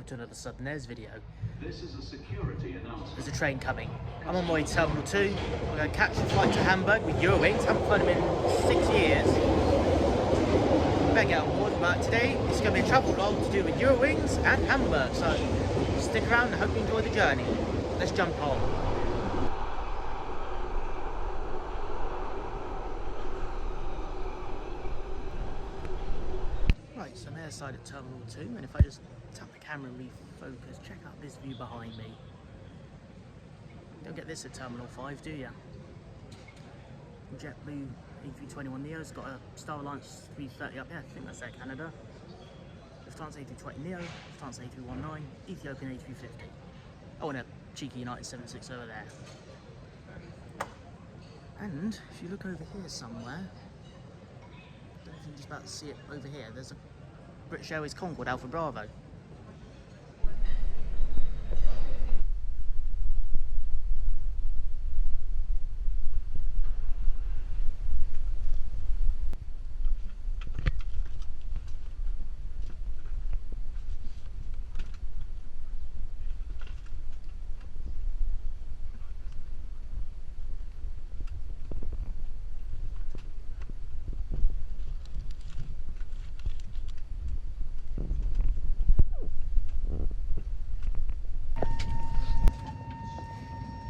welcome to another Southern Airs video. This is a security announcement. There's a train coming. I'm on my way to Terminal 2. I'm going to catch a flight to Hamburg with Eurowings. Haven't flown them in 6 years. Better get on board, but today it's going to be a travel vlog to do with Eurowings and Hamburg. So stick around and hope you enjoy the journey. Let's jump on. Right, so I'm outside at Terminal 2, and if I just tap the camera and refocus, check out this view behind me. Don't get this at Terminal 5, do you? JetBlue A321neo's got a Star Alliance 330 up here, I think that's Air Canada. Lufthansa A320neo, Lufthansa A319, Ethiopian A350. Oh, and a cheeky United 76 over there. And if you look over here somewhere, I don't know if you can just about see it over here, there's a British Airways Concorde Alpha Bravo.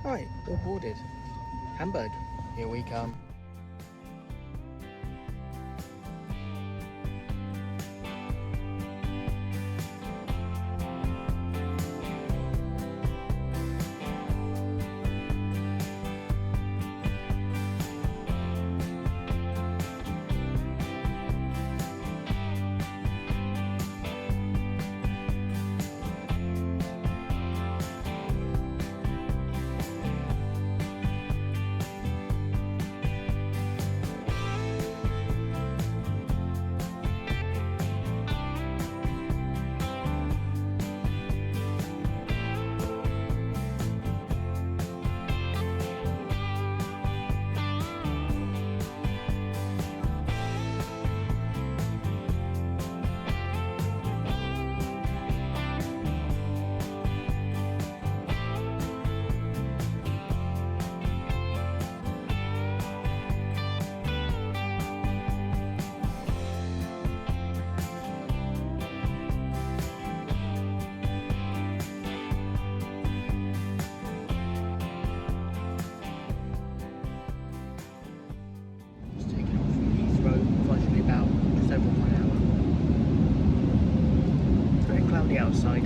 Right, all boarded. Hamburg, here we come. Outside.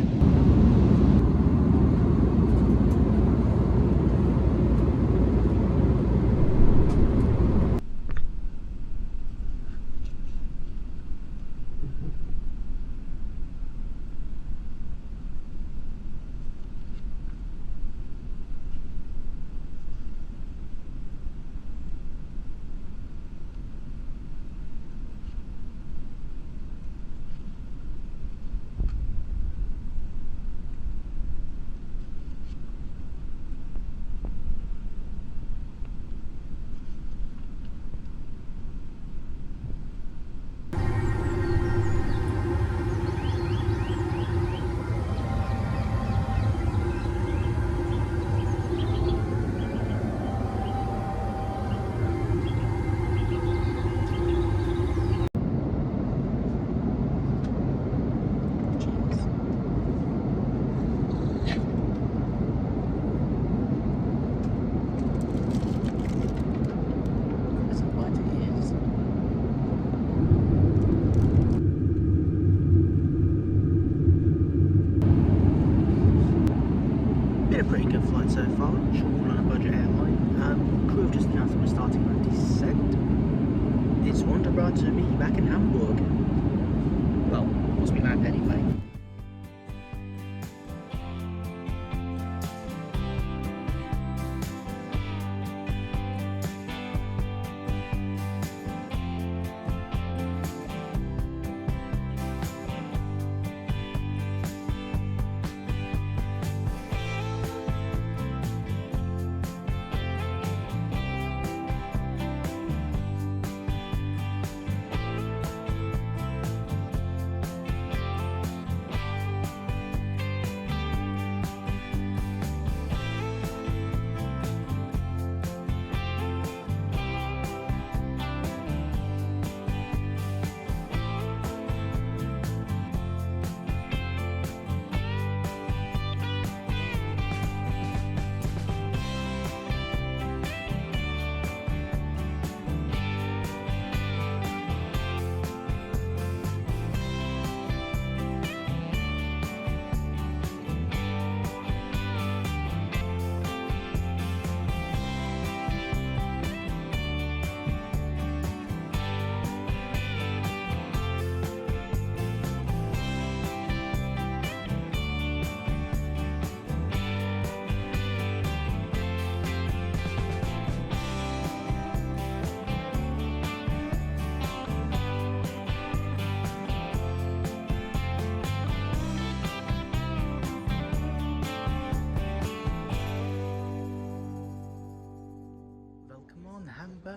Been a pretty good flight so far, all on a budget airline. Crew have just announced that we're starting our descent. It's wonderful to be back in Hamburg. Well, must be back anyway.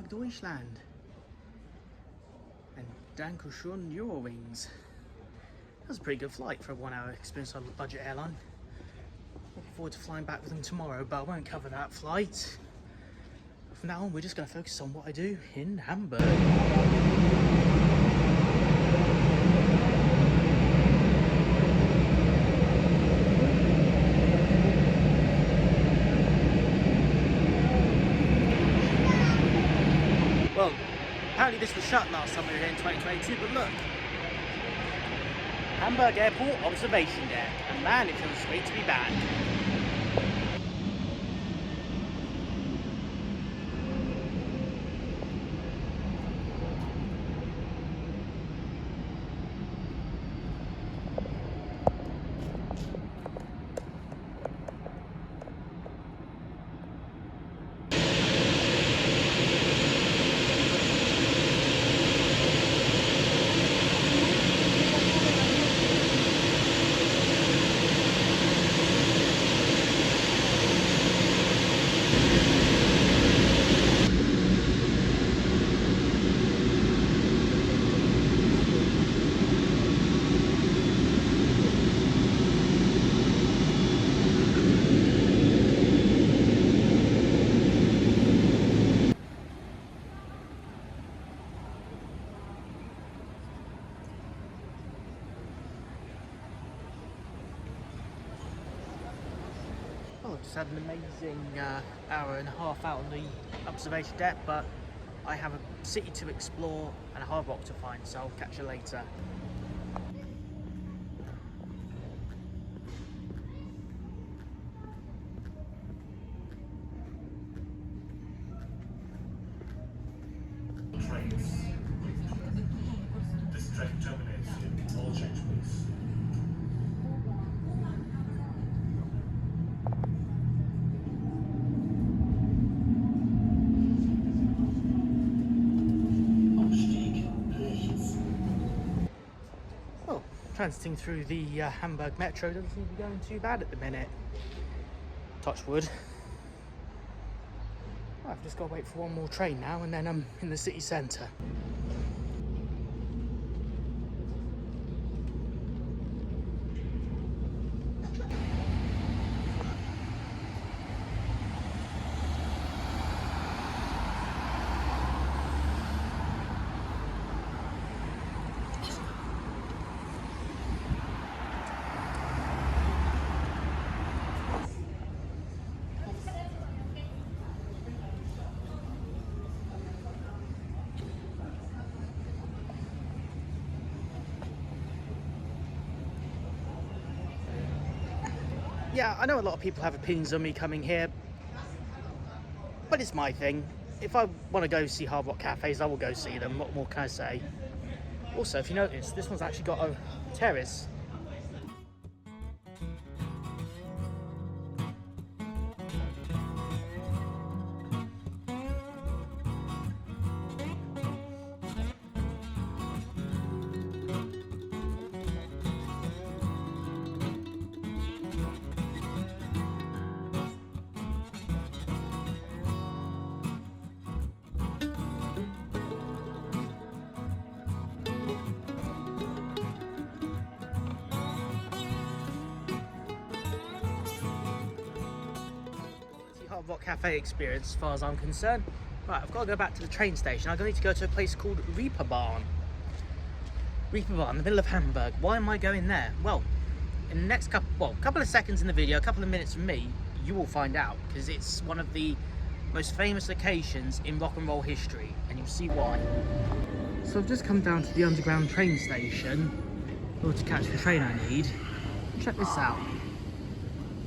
Hamburg, Deutschland. And Dankeschön Eurowings. That was a pretty good flight for a 1 hour experience on a budget airline. Looking forward to flying back with them tomorrow, but I won't cover that flight. From now on, we're just going to focus on what I do in Hamburg. Well, apparently this was shut last summer here in 2022, but look. Hamburg Airport observation deck, and man, it feels sweet to be back. Oh, just had an amazing hour and a half out on the observation deck, but I have a city to explore and a hard rock to find, so I'll catch you later. Trains. This train terminates in all change please. Well, transiting through the Hamburg metro doesn't seem to be going too bad at the minute. Touch wood. I've just got to wait for one more train now and then I'm in the city centre. Yeah, I know a lot of people have opinions on me coming here, but it's my thing. If I want to go see hard rock cafes, I will go see them. What more can I say? Also, if you notice, this one's actually got a terrace. Hard rock cafe experience as far as I'm concerned. Right, I've got to go back to the train station. I'm going to need to go to a place called Reeperbahn. Reeperbahn, in the middle of Hamburg. Why am I going there? Well, in the next couple of seconds in the video, a couple of minutes from me, you will find out, because it's one of the most famous locations in rock and roll history, and you'll see why. So I've just come down to the underground train station in order to catch the train I need. Check this out.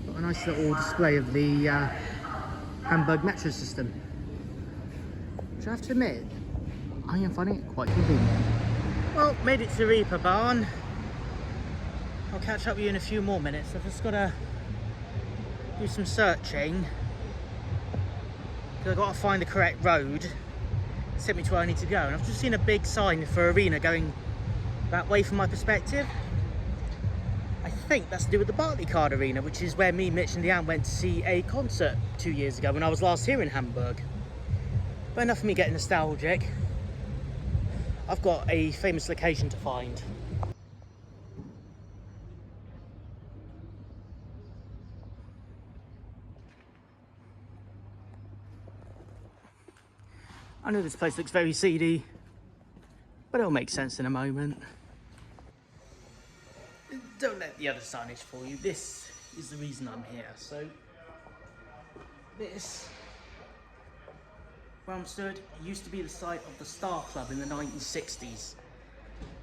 Got a nice little display of the Hamburg metro system, which I have to admit, I am finding it quite convenient. Well, made it to Reeperbahn. I'll catch up with you in a few more minutes. I've just got to do some searching, because I've got to find the correct road to take me to where I need to go. And I've just seen a big sign for arena going that way from my perspective. I think that's to do with the Barclaycard Arena, which is where me, Mitch and Leanne went to see a concert 2 years ago when I was last here in Hamburg. But enough of me getting nostalgic. I've got a famous location to find. I know this place looks very seedy, but it'll make sense in a moment. Don't let the other signage fool you. This is the reason I'm here. So, this, where I'm stood, used to be the site of the Star Club in the 1960s.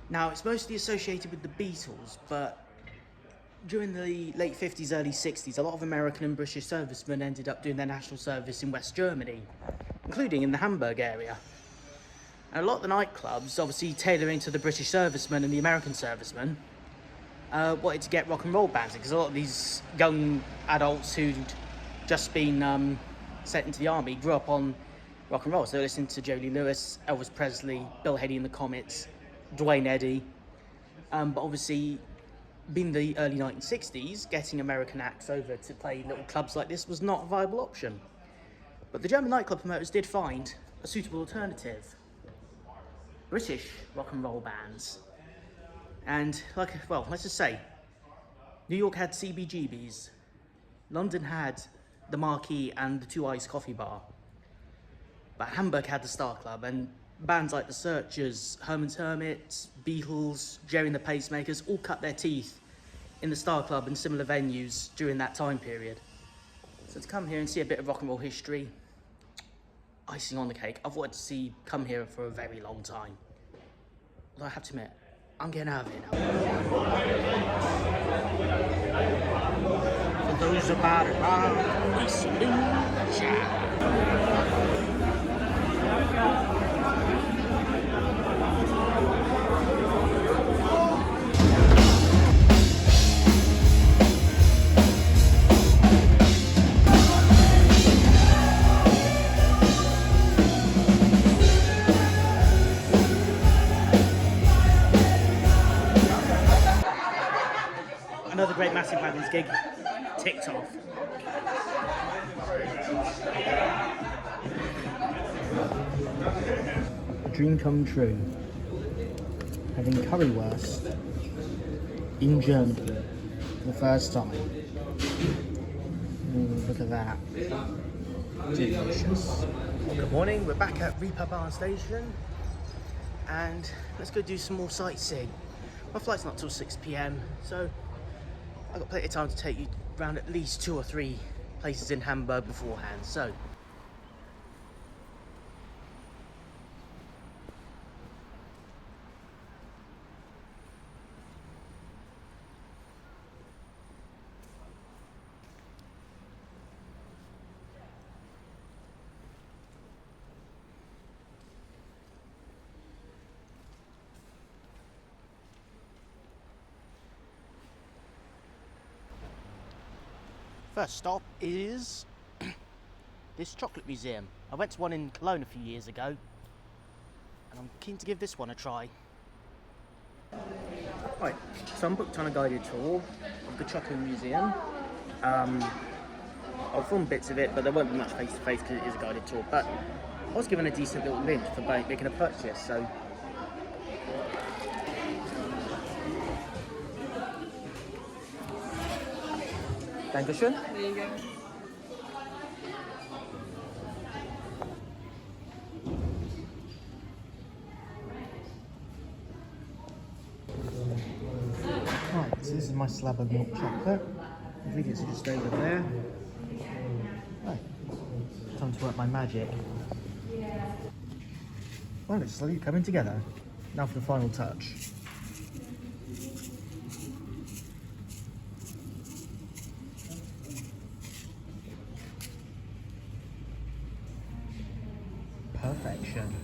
Now, it's mostly associated with the Beatles, but during the late 50s, early 60s, a lot of American and British servicemen ended up doing their national service in West Germany, including in the Hamburg area. And a lot of the nightclubs, obviously tailoring to the British servicemen and the American servicemen, wanted to get rock and roll bands, because a lot of these young adults who'd just been sent into the army grew up on rock and roll. So they listened to Joe Lee Lewis, Elvis Presley, Bill Haley and the Comets, Dwayne Eddy. But obviously, being the early 1960s, getting American acts over to play little clubs like this was not a viable option. But the German nightclub promoters did find a suitable alternative. British rock and roll bands. And, well, let's just say, New York had CBGB's, London had the Marquee and the Two Eyes Coffee Bar, but Hamburg had the Star Club, and bands like the Searchers, Herman's Hermits, Beatles, Jerry and the Pacemakers all cut their teeth in the Star Club and similar venues during that time period. So to come here and see a bit of rock and roll history, icing on the cake. I've wanted to come here for a very long time. Although I have to admit, I'm getting out of here now. For those about it, we salute ya. Another great Massive Wagons gig ticked off. A dream come true. Having currywurst in Germany for the first time. Ooh, look at that. Delicious. Good morning, we're back at Reeperbahn Station and let's go do some more sightseeing. My flight's not till 6 PM, so I've got plenty of time to take you around at least 2 or 3 places in Hamburg beforehand, so. First stop is this chocolate museum. I went to one in Cologne a few years ago and I'm keen to give this one a try. Right, so I'm booked on a guided tour of the chocolate museum. I'll film bits of it, but there won't be much face to face because it is a guided tour, but I was given a decent little link for making a purchase, so Dankeschön. There you go. Right, so this is my slab of milk chocolate. Ingredients are just over there. Right, time to work my magic. Well, it's slowly coming together. Now for the final touch. Perfection.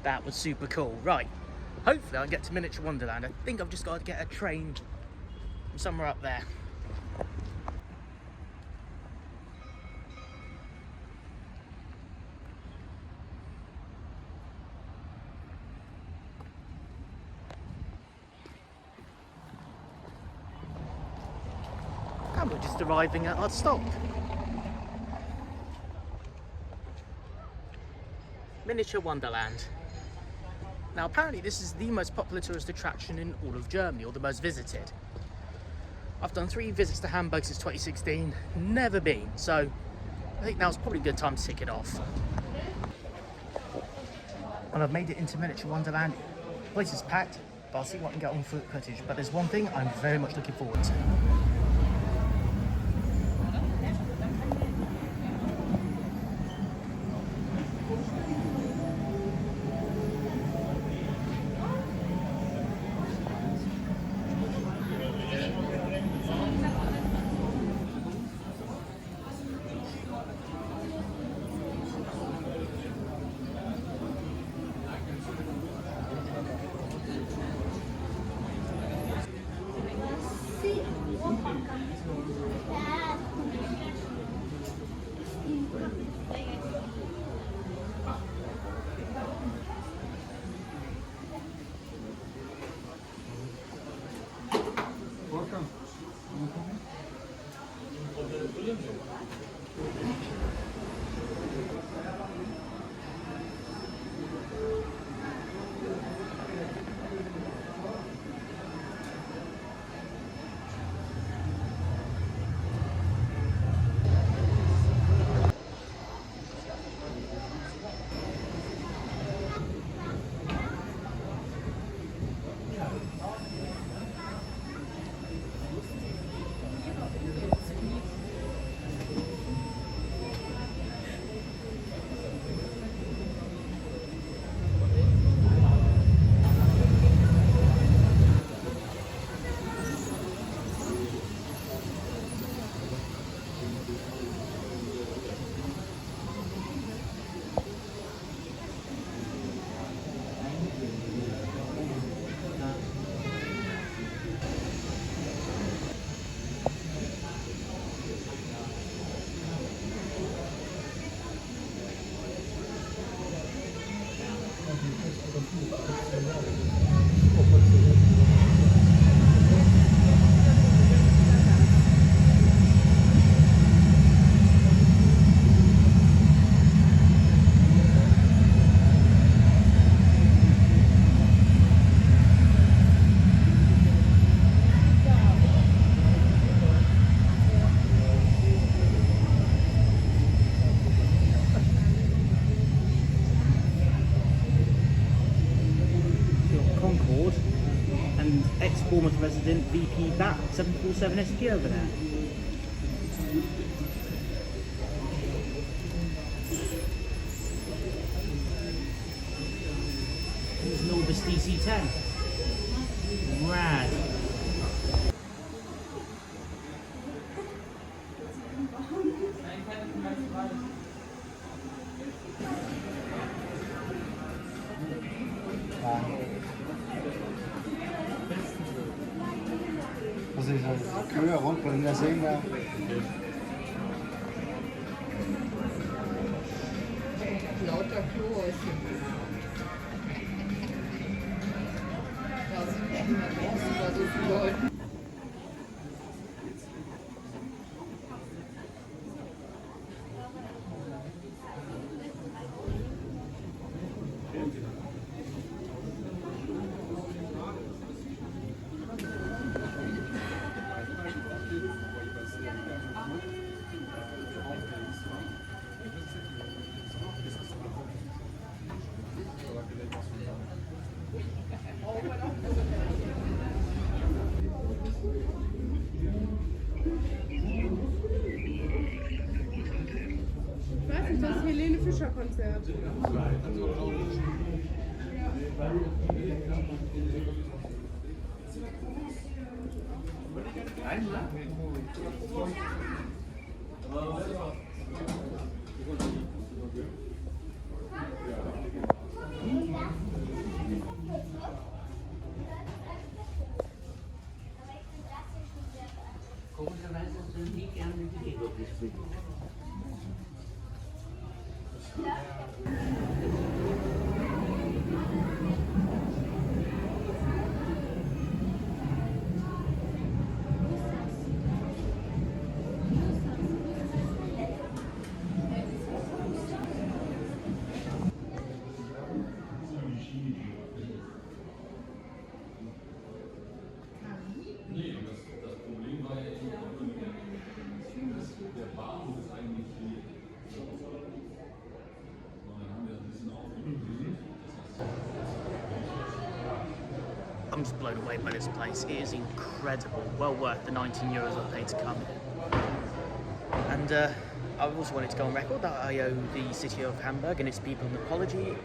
That was super cool. Right, hopefully I'll get to Miniature Wonderland. I think I've just got to get a train from somewhere up there. And we're just arriving at our stop. Miniature Wonderland. Now apparently this is the most popular tourist attraction in all of Germany, or the most visited. I've done 3 visits to Hamburg since 2016, never been, so I think now's probably a good time to tick it off. And I've made it into Miniature Wonderland. The place is packed, but I'll see what I can get on foot footage. But there's one thing I'm very much looking forward to. Bournemouth resident VP BAT 747 SP over there. There's an Orbis DC-10. Rad. Also dieser Kühe runter in der See da. Lauter Klohäuschen. Da sind wir immer draußen bei so vielen Leuten. Konzert. I'm just blown away by this place. It is incredible. Well worth the 19 euros I paid to come here. And I also wanted to go on record that I owe the city of Hamburg and its people an apology.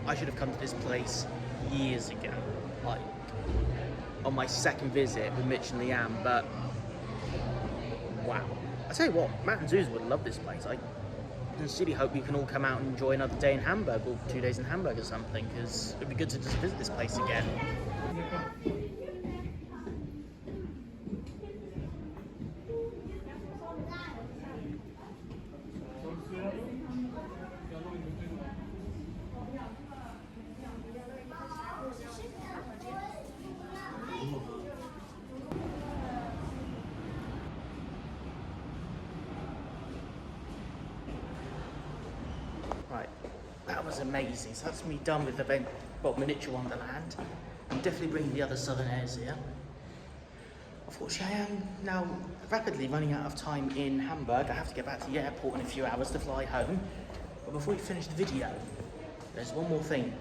I should have come to this place years ago, like on my second visit with Mitch and Leanne, but wow. I tell you what, Matt and Zeus would love this place. I sincerely hope you can all come out and enjoy another day in Hamburg or 2 days in Hamburg or something, because it'd be good to just visit this place again. Right, that was amazing. So that's me done with the miniature Wonderland. I'm definitely bringing the other southern airs here. Unfortunately, I am now rapidly running out of time in Hamburg. I have to get back to the airport in a few hours to fly home. But before we finish the video, there's one more thing.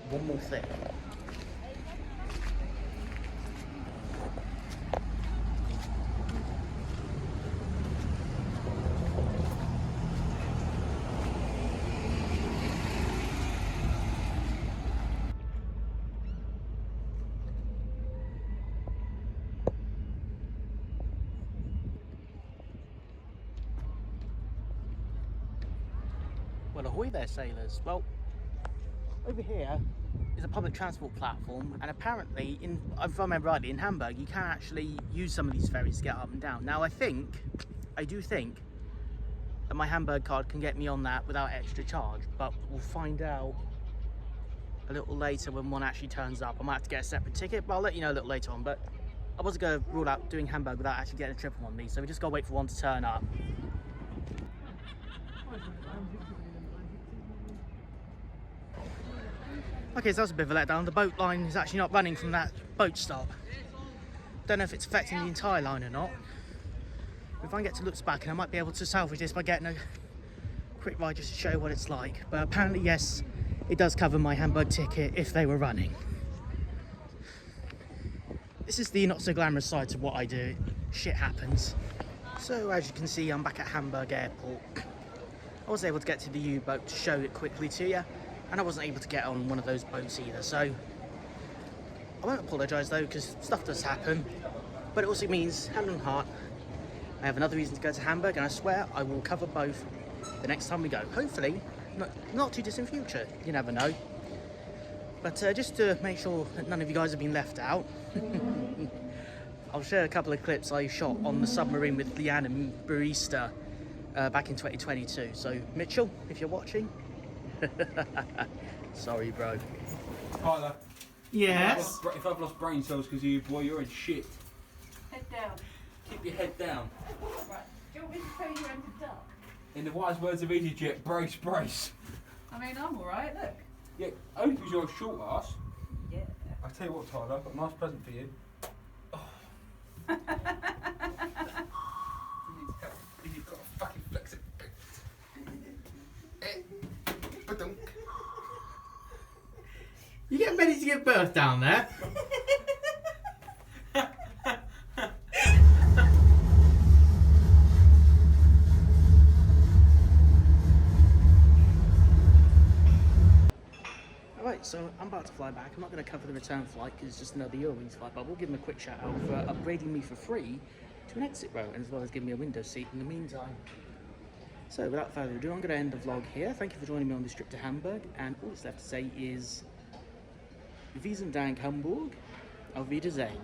One more thing. Well, ahoy there, sailors. Well, over here is a public transport platform, and apparently, if I remember rightly, in Hamburg, you can actually use some of these ferries to get up and down. Now, I do think that my Hamburg card can get me on that without extra charge, but we'll find out a little later when one actually turns up. I might have to get a separate ticket, but I'll let you know a little later on. But I wasn't going to rule out doing Hamburg without actually getting a trip on these, so we just got to wait for one to turn up. Okay, so that's a bit of a letdown. The boat line is actually not running from that boat stop. Don't know if it's affecting the entire line or not. If I can get to Lutzbacken, I might be able to salvage this by getting a quick ride just to show you what it's like. But apparently, yes, it does cover my Hamburg ticket if they were running. This is the not so glamorous side to what I do. Shit happens. So as you can see, I'm back at Hamburg Airport. I was able to get to the U-boat to show it quickly to you. And I wasn't able to get on one of those boats either, so I won't apologise though, because stuff does happen. But it also means, hand on heart, I have another reason to go to Hamburg, and I swear I will cover both the next time we go. Hopefully, not too distant future, you never know. But just to make sure that none of you guys have been left out, I'll share a couple of clips I shot on the submarine with Leanne and Barista back in 2022. So Mitchell, if you're watching, sorry, bro. Tyler. Yes. If I've lost brain cells because of you, boy, you're in shit. Head down. Keep your head down. Right. Do you want me to tell you when to duck? In the wise words of EasyJet, brace, brace. I mean, I'm alright, look. Yeah, only because you're a short ass. Yeah. I'll tell you what, Tyler, I've got a nice present for you. Oh. You've got to fucking flex it. You getting ready to give birth down there? Alright, so I'm about to fly back. I'm not going to cover the return flight because it's just another Eurowings flight, but we'll give them a quick shout out for upgrading me for free to an exit row, and as well as giving me a window seat in the meantime. So without further ado, I'm going to end the vlog here. Thank you for joining me on this trip to Hamburg, and all that's left to say is Vielen Dank Hamburg, auf Wiedersehen.